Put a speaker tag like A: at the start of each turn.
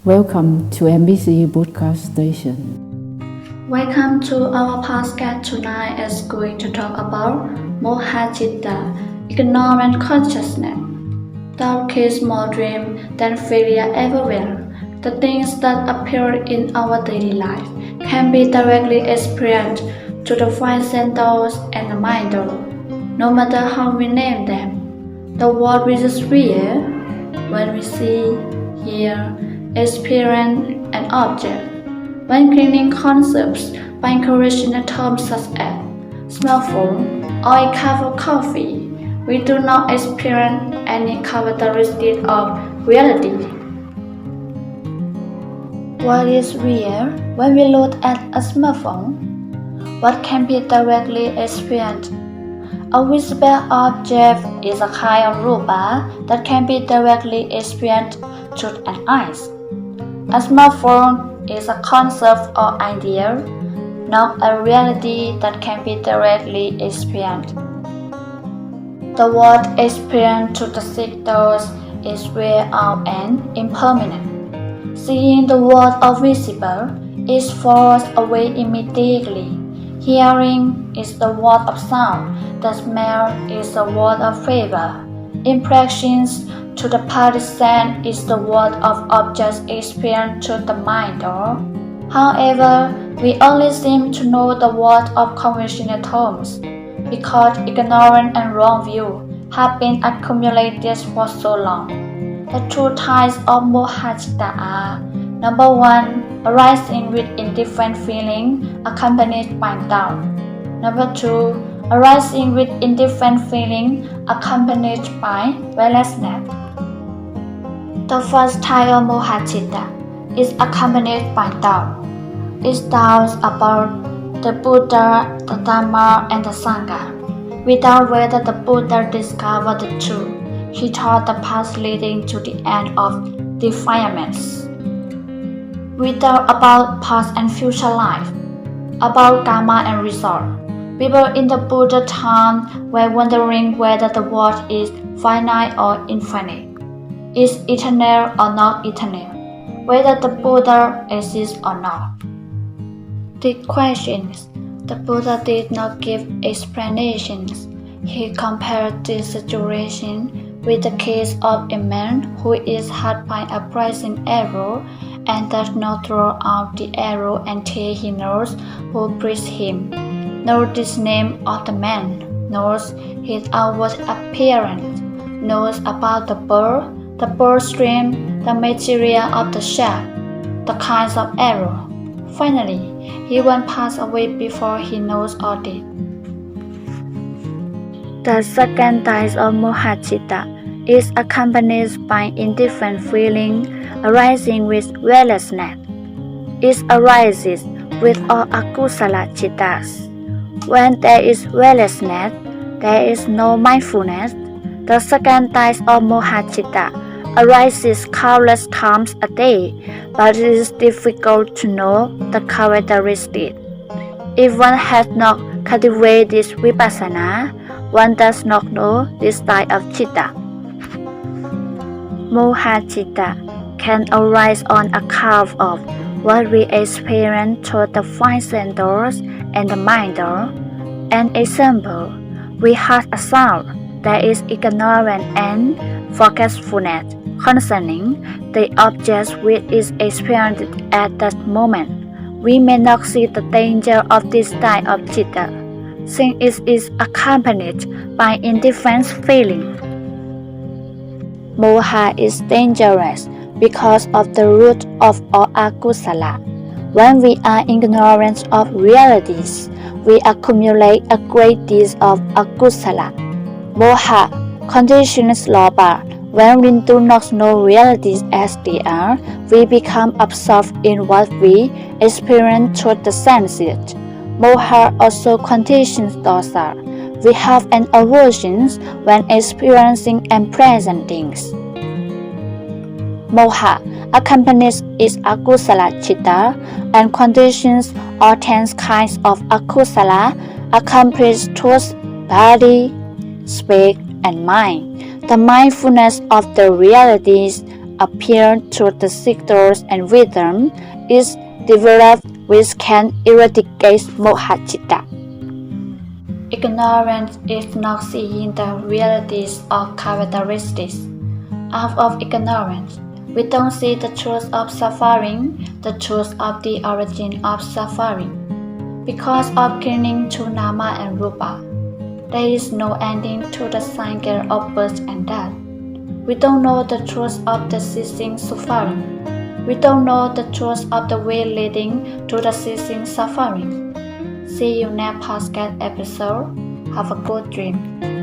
A: Welcome to MBC broadcast station.
B: Welcome to our podcast. Tonight is going to talk about Mohachitta, ignorant consciousness. Doubt kills more dream than failure ever will. The things that appear in our daily life can be directly experienced to the five senses and the mind, no matter how we name them. The world which is real when we see, hear, experience an object. When cleaning concepts by encouraging terms such as smartphone or a cup of coffee, we do not experience any characteristic of reality. What is real when we look at a smartphone? What can be directly experienced? A visible object is a kind of robot that can be directly experienced through an eyes. A smartphone is a concept or idea, not a reality that can be directly experienced. The world experienced through the senses is real and impermanent. Seeing the world of visible is forced away immediately. Hearing is the world of sound. The smell is the world of flavor. Impressions to the party sense is the world of objects experienced to the mind. However, we only seem to know the world of conventional terms because ignorant and wrong view have been accumulated for so long. The two types of Mohachitta are: number one, arising with indifferent feeling accompanied by doubt. Number two, arising with indifferent feeling accompanied by restlessness. The first type of Mohachitta is accompanied by doubt. It doubts about the Buddha, the Dharma, and the Sangha. Without whether the Buddha discovered the truth, he taught the path leading to the end of defilements. Without about past and future life, about karma and result. People in the Buddha time were wondering whether the world is finite or infinite, is eternal or not eternal, whether the Buddha exists or not. The questions, the Buddha did not give explanations. He compared this situation with the case of a man who is hurt by a poisoned arrow and does not throw out the arrow until he knows who breathes him, knows the name of the man, knows his outward appearance, knows about the bird stream, the material of the shaft, the kinds of arrow. Finally, he won't pass away before he knows all this. The second type of Mohachitta is accompanied by indifferent feeling arising with restlessness. It arises with all akusala chittas. When there is restlessness, there is no mindfulness. The second type of Mohachitta arises countless times a day, but it is difficult to know the characteristic. If one has not cultivated this vipassana, one does not know this type of chitta. Mohachitta can arise on account of what we experience through the five senses and the mind. An example, we have a sound that is ignorant and forgetfulness concerning the object which is experienced at that moment. We may not see the danger of this type of chitta, since it is accompanied by indifferent feeling. Moha is dangerous because of the root of all akusala. When we are ignorant of realities, we accumulate a great deal of akusala. Moha conditions lobha. When we do not know realities as they are, we become absorbed in what we experience through the senses. Moha also conditions dosa. We have an aversion when experiencing unpleasant things. Moha accompanies its akusala chitta and conditions all 10 kinds of akusala accomplished towards body, speech, and mind. The mindfulness of the realities appear through the sectors and rhythm is developed which can eradicate mohachitta. Ignorance is not seeing the realities of characteristics. Out of ignorance, we don't see the truth of suffering, the truth of the origin of suffering. Because of clinging to nama and rupa, there is no ending to the cycle of birth and death. We don't know the truth of the ceasing suffering. We don't know the truth of the way leading to the ceasing suffering. See you next podcast episode. Have a good dream.